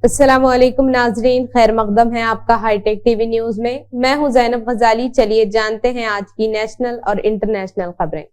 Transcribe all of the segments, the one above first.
अस्सलामुअलैकुम नाजरीन, खैर मकदम है आपका हाईटेक टीवी न्यूज में। मैं हूं ज़ैनब गजाली। चलिए जानते हैं आज की नेशनल और इंटरनेशनल खबरें।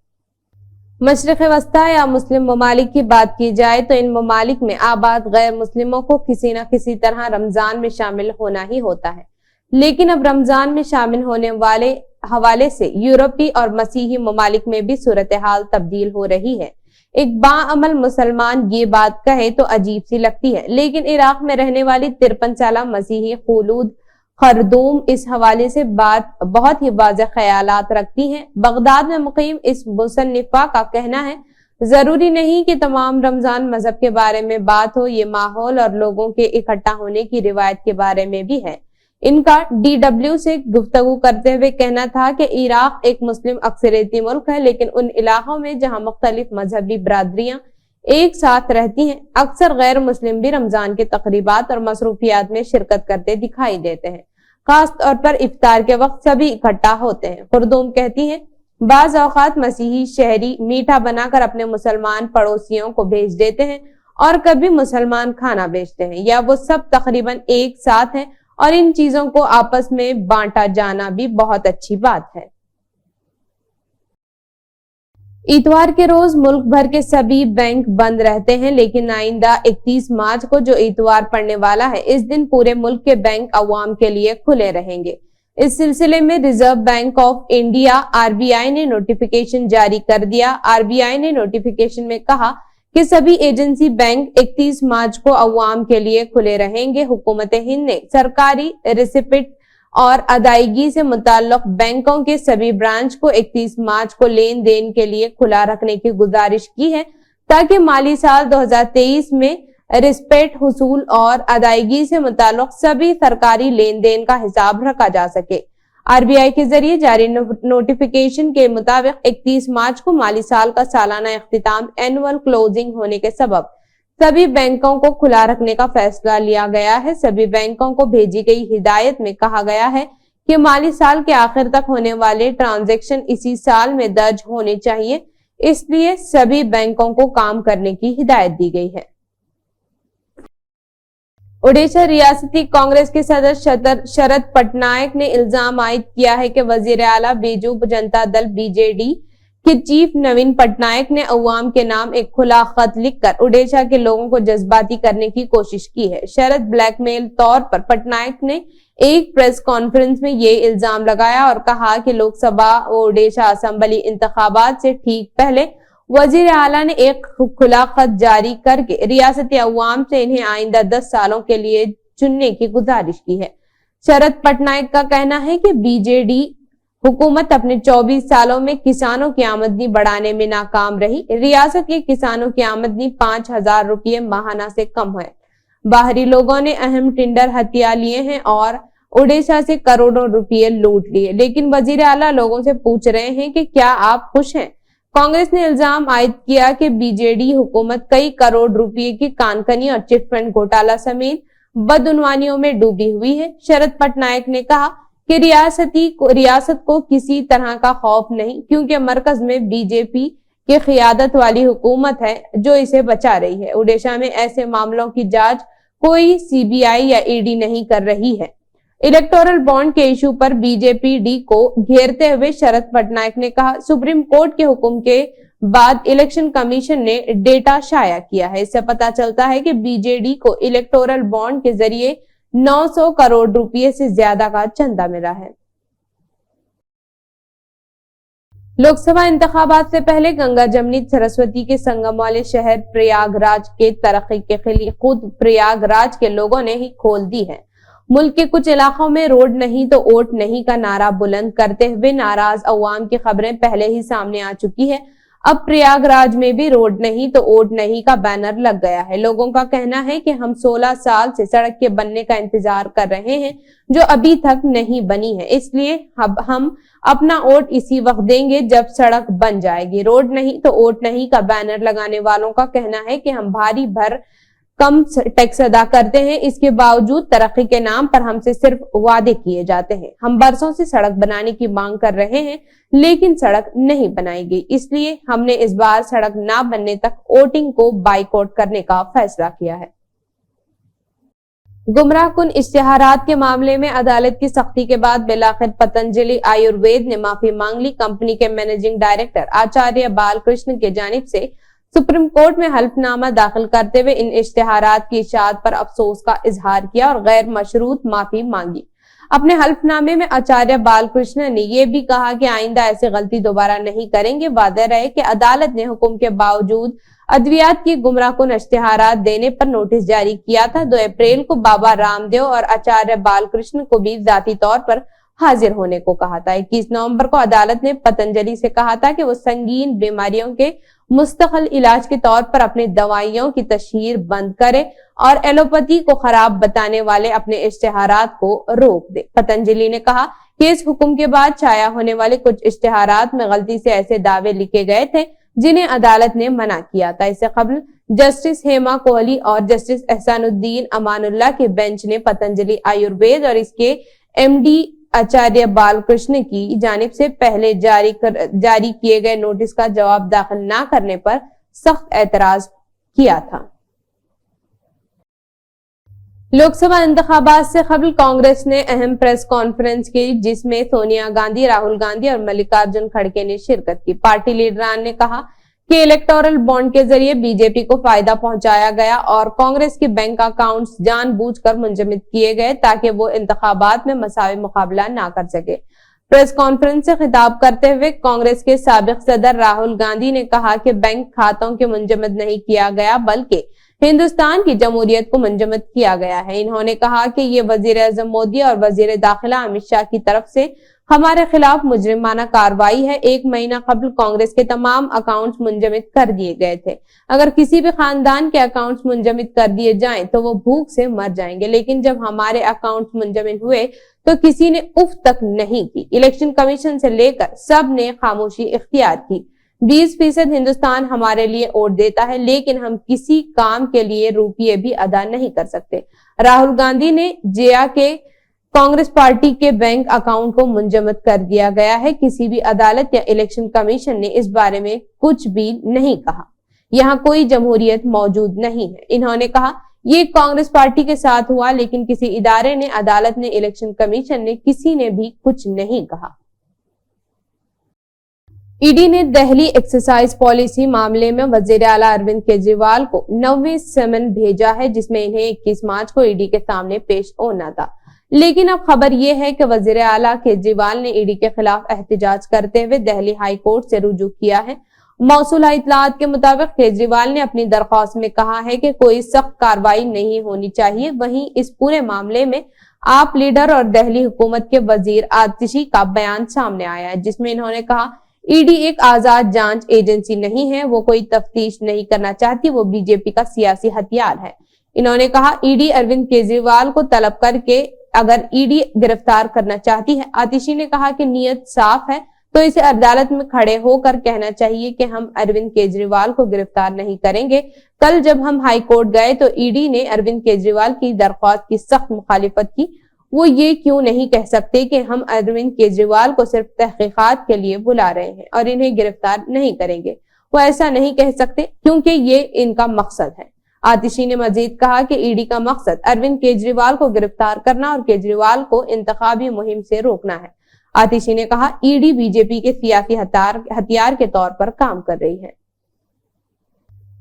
मशरिक़ वस्ता या मुस्लिम ममालिक की बात की जाए तो इन ममालिक में आबाद गैर मुस्लिमों को किसी न किसी तरह रमजान में शामिल होना ही होता है, लेकिन अब रमजान में शामिल होने वाले हवाले से यूरोपीय और मसीही ममालिक में भी सूरत हाल तब्दील हो रही है। एक बाअमल मुसलमान ये बात कहे तो अजीब सी लगती है, लेकिन इराक में रहने वाली 53 साल मसीही खलूद खरदूम इस हवाले से बात बहुत ही वाज़ेह ख्यालात रखती हैं। बगदाद में मुकीम इस मुसन्निफा का कहना है, जरूरी नहीं कि तमाम रमजान मजहब के बारे में बात हो, ये माहौल और लोगों के इकट्ठा होने की रिवायत के बारे में भी है। इनका DW से गुफ्तगू करते हुए कहना था कि इराक एक मुस्लिम अक्सरियती मुल्क है, लेकिन उन इलाकों में जहां मुख्तलिफ मजहबी बरादरियां एक साथ रहती हैं, अक्सर गैर मुस्लिम भी रमजान के तकरीबात और मसरूफियात में शिरकत करते दिखाई देते हैं। खास तौर पर इफ्तार के वक्त सभी इकट्ठा होते हैं। खुर्दूम कहती है, बाज औकात मसीही शहरी मीठा बनाकर अपने मुसलमान पड़ोसियों को भेज देते हैं और कभी मुसलमान खाना बेचते हैं, या वो सब तकरीबन एक साथ हैं और इन चीजों को आपस में बांटा जाना भी बहुत अच्छी बात है। इतवार के रोज मुल्क भर के सभी बैंक बंद रहते हैं, लेकिन आइंदा 31 मार्च को जो इतवार पड़ने वाला है, इस दिन पूरे मुल्क के बैंक अवाम के लिए खुले रहेंगे। इस सिलसिले में reserve bank of India RBI ने नोटिफिकेशन जारी कर दिया। RBI ने नोटिफिकेशन में कहा कि सभी एजेंसी बैंक 31 मार्च को अवाम के लिए खुले रहेंगे। हुकूमत हिंद ने सरकारी रिसिप्ट और अदायगी से मुताल्लिक बैंकों के सभी ब्रांच को 31 मार्च को लेन देन के लिए खुला रखने की गुजारिश की है, ताकि माली साल 2023 में रिसिप्ट हुसूल और अदायगी से मुताल्लिक सभी सरकारी लेन देन का हिसाब रखा जा सके। RBI के जरिए जारी नोटिफिकेशन के मुताबिक 31 मार्च को माली साल का सालाना इख्तिताम एनुअल क्लोजिंग होने के सबब सभी बैंकों को खुला रखने का फैसला लिया गया है। सभी बैंकों को भेजी गई हिदायत में कहा गया है कि माली साल के आखिर तक होने वाले ट्रांजैक्शन इसी साल में दर्ज होने चाहिए, इसलिए सभी बैंकों को काम करने की हिदायत दी गई है। ओडिशा रियासती कांग्रेस के सदस्य शरद पटनायक ने इल्जाम आयद किया है कि वजीर आला बीजू जनता दल BJD के चीफ नवीन पटनायक ने अवाम के नाम एक खुला खत लिखकर ओडिशा के लोगों को जज्बाती करने की कोशिश की है। शरद ब्लैकमेल तौर पर पटनायक ने एक प्रेस कॉन्फ्रेंस में ये इल्जाम लगाया और कहा कि लोकसभा और ओडिशा असेंबली इंतखाबात से ठीक पहले वजीर आला ने एक खुला खत जारी करके रियासती अवाम से इन्हें आइंदा 10 सालों के लिए चुनने की गुजारिश की है। शरद पटनायक का कहना है कि BJD हुकूमत अपने 24 सालों में किसानों की आमदनी बढ़ाने में नाकाम रही। रियासत के किसानों की आमदनी 5,000 रुपये माहाना से कम है। बाहरी लोगों ने अहम टेंडर हथिया लिए हैं और ओडिशा से करोड़ों रुपये लूट लिए, लेकिन वजीर आला लोगों से पूछ रहे हैं कि क्या आप खुश हैं। कांग्रेस ने इल्जाम आयद किया कि BJD हुकूमत कई करोड़ रुपए की कानकनी और चिटफंड घोटाला समेत बदउनवानियों में डूबी हुई है। शरद पटनायक ने कहा कि रियासत को किसी तरह का खौफ नहीं, क्योंकि मरकज में BJP की क़ियादत वाली हुकूमत है जो इसे बचा रही है। ओडिशा में ऐसे मामलों की जांच कोई CBI या ED नहीं कर रही है। इलेक्टोरल बॉन्ड के इशू पर BJPD को घेरते हुए शरद पटनायक ने कहा, सुप्रीम कोर्ट के हुक्म के बाद इलेक्शन कमीशन ने डेटा शाया किया है। इससे पता चलता है कि BJD को इलेक्टोरल बॉन्ड के जरिए 900 करोड़ रुपए से ज्यादा का चंदा मिला है। लोकसभा इंतखाबात से पहले गंगा जमनी सरस्वती के संगम वाले शहर प्रयागराज के तरक्की के लिए खुद प्रयागराज के लोगों ने ही खोल दी है। मुल्क के कुछ इलाकों में रोड नहीं तो वोट नहीं का नारा बुलंद करते हुए नाराज अवाम की खबरें पहले ही सामने आ चुकी है। अब प्रयागराज में भी रोड नहीं तो वोट नहीं का बैनर लग गया है। लोगों का कहना है कि हम 16 साल से सड़क के बनने का इंतजार कर रहे हैं, जो अभी तक नहीं बनी है, इसलिए अब हम अपना वोट इसी वक्त देंगे जब सड़क बन जाएगी। रोड नहीं तो वोट नहीं का बैनर लगाने वालों का कहना है कि हम भारी भर कम टैक्स अदा करते हैं, इसके बावजूद तरक्की के नाम पर हमसे सिर्फ वादे किए जाते हैं। हम बरसों से सड़क बनाने की मांग कर रहे हैं, लेकिन सड़क नहीं बनाई गई, इसलिए हमने इस बार सड़क ना बनने तक वोटिंग को बाइकआउट करने का फैसला किया है। गुमराह कुन इश्तिहारात के मामले में अदालत की सख्ती के बाद बिलाखिर पतंजलि आयुर्वेद ने माफी मांग ली। कंपनी के मैनेजिंग डायरेक्टर आचार्य बालकृष्ण की जानिब से सुप्रीम कोर्ट में हल्फनामा दाखिल करते हुए इन इश्तिहारात की इशाअत पर अफसोस का इजहार किया और गैर मशरूत माफी मांगी। अपने हल्फनामे में आचार्य बालकृष्ण ने यह भी कहा कि आइंदा ऐसी गलती दोबारा नहीं करेंगे। वादे रहे कि अदालत ने हुक्म के बावजूद अद्वियात की गुमराहकुन इश्तिहारात देने पर नोटिस जारी किया था। 2 अप्रैल को बाबा रामदेव और आचार्य बालकृष्ण को भी जाती तौर पर हाजिर होने को कहा था। 21 नवंबर को अदालत ने पतंजलि से कहा था कि वो संगीन बीमारियों के मुस्तकिल इलाज के तौर पर अपनी दवाइयों की तशहीर बंद करे और एलोपैथी को खराब बताने वाले अपने इश्तिहारात को रोक दे। पतंजलि ने कहा कि इस हुक्म के बाद छाया होने वाले कुछ इश्तिहारात में गलती से ऐसे दावे लिखे गए थे जिन्हें अदालत ने मना किया था। इससे कबल जस्टिस हेमा कोहली और जस्टिस एहसानुद्दीन अमानुल्लाह के बेंच ने पतंजलि आयुर्वेद और इसके एमडी आचार्य बालकृष्ण की जानिब से पहले जारी किए गए नोटिस का जवाब दाखिल न करने पर सख्त एतराज किया था। लोकसभा इंतखाबात से कबल कांग्रेस ने अहम प्रेस कॉन्फ्रेंस की जिसमें सोनिया गांधी, राहुल गांधी और मल्लिकार्जुन खड़गे ने शिरकत की। पार्टी लीडरान ने कहा कि इलेक्टोरल बॉन्ड के जरिए बीजेपी को फायदा पहुंचाया गया और कांग्रेस के बैंक अकाउंट्स जानबूझकर मुंजमद किए गए ताकि वो इंतखाबात में मसावी मुकाबला ना कर सके। प्रेस कॉन्फ्रेंस से खिताब करते हुए कांग्रेस के साबिक सदर राहुल गांधी ने कहा कि बैंक खातों के मुंजमद नहीं किया गया बल्कि हिंदुस्तान की जमहूरियत को मुंजमद किया गया है। इन्होंने कहा कि ये वजीर आजम मोदी और वजीर दाखिला अमित शाह की तरफ से हमारे खिलाफ मुजरिमाना कार्रवाई है। 1 महीना कबल कांग्रेस के तमाम अकाउंट्स मुंजमद कर दिए गए थे। अगर किसी भी खानदान के अकाउंट्स मुंजमद कर दिए जाएं तो वो भूख से मर जाएंगे, लेकिन जब हमारे अकाउंट्स मुंजमद हुए तो किसी ने उफ तक नहीं की। इलेक्शन कमीशन से लेकर सब ने खामोशी इख्तियार की। 20% हिंदुस्तान हमारे लिए वोट देता है, लेकिन हम किसी काम के लिए रुपये भी अदा नहीं कर सकते। राहुल गांधी ने जिया के कांग्रेस पार्टी के बैंक अकाउंट को मुंजमद कर दिया गया है। किसी भी अदालत या इलेक्शन कमीशन ने इस बारे में कुछ भी नहीं कहा। यहाँ कोई जमहूरियत मौजूद नहीं है। इन्होंने कहा ये कांग्रेस पार्टी के साथ हुआ, लेकिन किसी इदारे ने, अदालत ने, इलेक्शन कमीशन ने, किसी ने भी कुछ नहीं कहा। ईडी ने दिल्ली एक्सरसाइज पॉलिसी मामले में वजीर आला अरविंद केजरीवाल को 9वें समन भेजा है, जिसमें इन्हें 21 मार्च को ईडी के सामने पेश होना था। लेकिन अब खबर यह है कि वजीर आला केजरीवाल ने ईडी के खिलाफ एहतजाज करते हुए दिल्ली हाई कोर्ट से रुजू किया है। मौसूला इत्तलात के मुताबिक केजरीवाल ने अपनी दरख्वास्त में कहा है कि कोई सख्त कार्रवाई नहीं होनी चाहिए। वहीं इस पूरे मामले में आप लीडर और दिल्ली हुकूमत के वजीर आतिशी का बयान सामने आया है, जिसमें इन्होंने कहा ईडी एक आजाद जांच एजेंसी नहीं है, वो कोई तफ्तीश नहीं करना चाहती, वो बीजेपी का सियासी हथियार है। इन्होंने कहा ईडी अरविंद केजरीवाल को तलब करके अगर ईडी गिरफ्तार करना चाहती है। आतिशी ने कहा कि नीयत साफ है तो इसे अदालत में खड़े होकर कहना चाहिए कि हम अरविंद केजरीवाल को गिरफ्तार नहीं करेंगे। कल जब हम हाई कोर्ट गए तो ईडी ने अरविंद केजरीवाल की दरख्वास्त की सख्त मुखालिफत की। वो ये क्यों नहीं कह सकते कि हम अरविंद केजरीवाल को सिर्फ तहकीकात के लिए बुला रहे हैं और इन्हें गिरफ्तार नहीं करेंगे। वो ऐसा नहीं कह सकते क्योंकि ये इनका मकसद है। आतिशी ने मजीद कहा कि ईडी का मकसद अरविंद केजरीवाल को गिरफ्तार करना और केजरीवाल को इंतखाबी मुहिम से रोकना है। आतिशी ने कहा ईडी बीजेपी के सियासी हथियार के तौर पर काम कर रही है।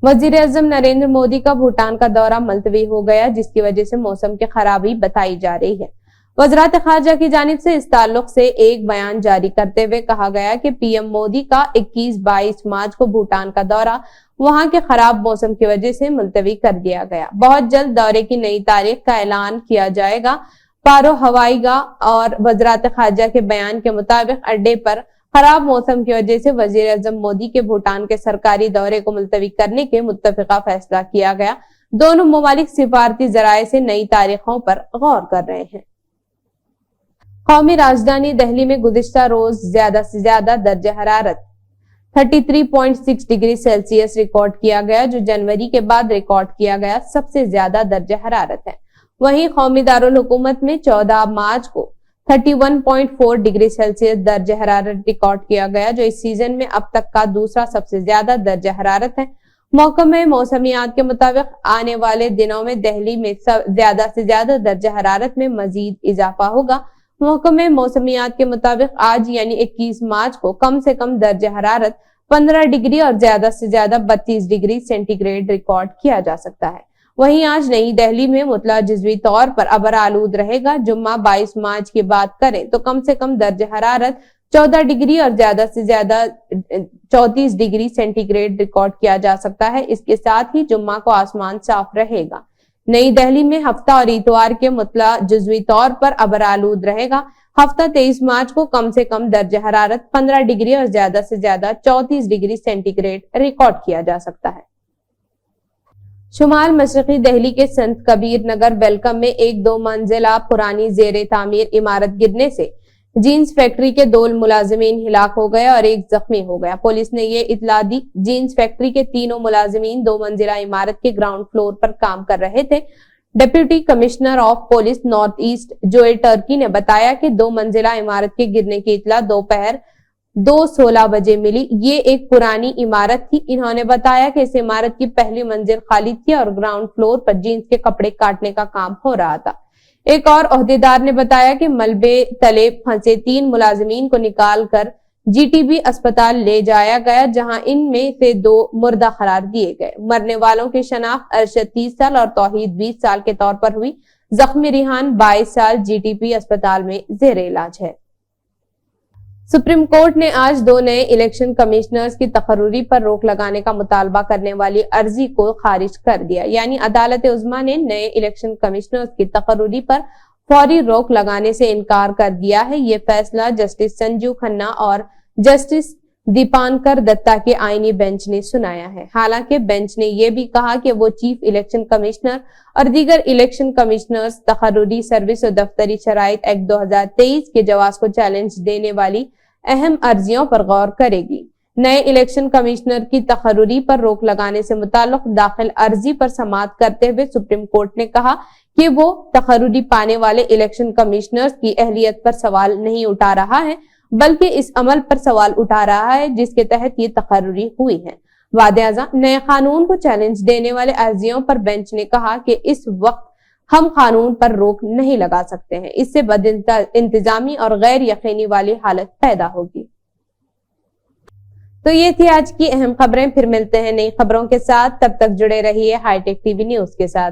वजीर आजम नरेंद्र मोदी का भूटान का दौरा मुलतवी हो गया, जिसकी वजह से मौसम की खराबी बताई जा रही है। वज़रात खारजा की जानिब से इस ताल्लुक से एक बयान जारी करते हुए कहा गया कि पीएम मोदी का 21-22 मार्च को भूटान का दौरा वहां के खराब मौसम की वजह से मुलतवी कर दिया गया। बहुत जल्द दौरे की नई तारीख का ऐलान किया जाएगा। पारो हवाईगा और वज़रात खारजा के बयान के मुताबिक अड्डे पर खराब मौसम की वजह से वजीर आजम मोदी के भूटान के सरकारी दौरे को मुलतवी करने के मुत्तफिका फैसला किया गया। दोनों ममालिक सिफारती जराये से नई तारीखों पर गौर कर रहे हैं। कौमी राजधानी दिल्ली में गुज़िश्ता रोज ज्यादा से ज्यादा दर्जा हरारत 33.6 डिग्री सेल्सियस रिकॉर्ड किया गया, जो जनवरी के बाद रिकॉर्ड किया गया सबसे ज्यादा दर्जा हरारत है। वहीं कौमी दारुल हुकूमत में 14 मार्च को 31.4 डिग्री सेल्सियस दर्जा हरारत रिकॉर्ड किया गया, जो इस सीजन में अब तक का दूसरा सबसे ज्यादा दर्जा हरारत है। महकमे मौसमियात के मुताबिक आने वाले दिनों में दिल्ली में ज्यादा से ज्यादा दर्जा हरारत में मजीद इजाफा होगा। महकमे मौसमियात के मुताबिक आज यानी 21 मार्च को कम से कम दर्जा हरारत 15 डिग्री और ज्यादा से ज्यादा 32 डिग्री सेंटीग्रेड रिकॉर्ड किया जा सकता है। वहीं आज नई दिल्ली में मुतला जुज़वी तौर पर अबर आलूद रहेगा। जुम्मा 22 मार्च की बात करें तो कम से कम दर्जा हरारत 14 डिग्री और ज्यादा से ज्यादा 34 डिग्री सेंटीग्रेड रिकॉर्ड किया जा सकता है। इसके साथ ही जुम्मा को आसमान साफ रहेगा। नई दिल्ली में हफ्ता और इतवार के मुतला जुज़वी तौर पर अबर आलूद रहेगा। हफ्ता 23 मार्च को कम से कम दर्जा हरारत 15 डिग्री और ज्यादा से ज्यादा 34 डिग्री सेंटीग्रेड रिकॉर्ड किया जा सकता है। शुमाल मशरकी दिल्ली के संत कबीर नगर वेलकम में एक 2 मंजिला पुरानी जेर तामीर इमारत गिरने से जीन्स फैक्ट्री के 2 मुलाजिमीन हिलाक हो गए और एक जख्मी हो गया। पुलिस ने ये इतला दी। जीन्स फैक्ट्री के तीनों मुलाजिमीन 2 मंजिला इमारत के ग्राउंड फ्लोर पर काम कर रहे थे। Deputy commissioner of police north east Joe Turkey ने बताया कि 2 मंजिला इमारत के गिरने की इतला दोपहर 2:16 बजे मिली। ये एक पुरानी इमारत थी। इन्होंने बताया कि इस इमारत की पहली मंजिल खाली थी और ग्राउंड फ्लोर पर जीन्स के कपड़े काटने का काम हो रहा था। एक और ओहदेदार ने बताया कि मलबे तले फंसे 3 मुलाजिमीन को निकाल कर जीटीबी अस्पताल ले जाया गया, जहां इनमें से 2 मुर्दा करार दिए गए। मरने वालों की शनाख्त अरशद 30 साल और तौहीद 20 साल के तौर पर हुई। जख्मी रिहान 22 साल जीटीपी अस्पताल में जेर इलाज है। सुप्रीम कोर्ट ने आज 2 नए इलेक्शन कमिश्नर्स की तकर्रुरी पर रोक लगाने का मुतालबा करने वाली अर्जी को खारिज कर दिया। यानी अदालत उज़्मा ने नए इलेक्शन कमिश्नर्स की तकर्रुरी पर फौरी रोक लगाने से इनकार कर दिया है। ये फैसला जस्टिस संजीव खन्ना और जस्टिस दीपांकर दत्ता के आईनी बेंच ने सुनाया है। हालांकि बेंच ने यह भी कहा कि वो चीफ इलेक्शन कमिश्नर और दीगर इलेक्शन कमिश्नर्स तकर्रुरी सर्विस और दफ्तरी शराइत एक्ट 2023 के जवाज को चैलेंज देने वाली अहम अर्जियों पर गौर करेगी। नए इलेक्शन कमिश्नर की तकर्रुरी पर रोक लगाने से मुताल्लिक दाखिल अर्जी पर समाअत करते हुए सुप्रीम कोर्ट ने कहा कि वो तकर्रुरी पाने वाले इलेक्शन कमिश्नर्स की अहलियत पर सवाल नहीं उठा रहा है, बल्कि इस अमल पर सवाल उठा रहा है जिसके तहत ये तकर्रुरी हुई है। वादे-आज़म नए कानून को चैलेंज देने वाले अर्जियों पर बेंच ने कहा कि इस वक्त हम कानून पर रोक नहीं लगा सकते हैं। इससे बदइंतजामी और गैर यकीनी वाली हालत पैदा होगी। तो ये थी आज की अहम खबरें। फिर मिलते हैं नई खबरों के साथ। तब तक जुड़े रहिए हाईटेक टीवी न्यूज के साथ।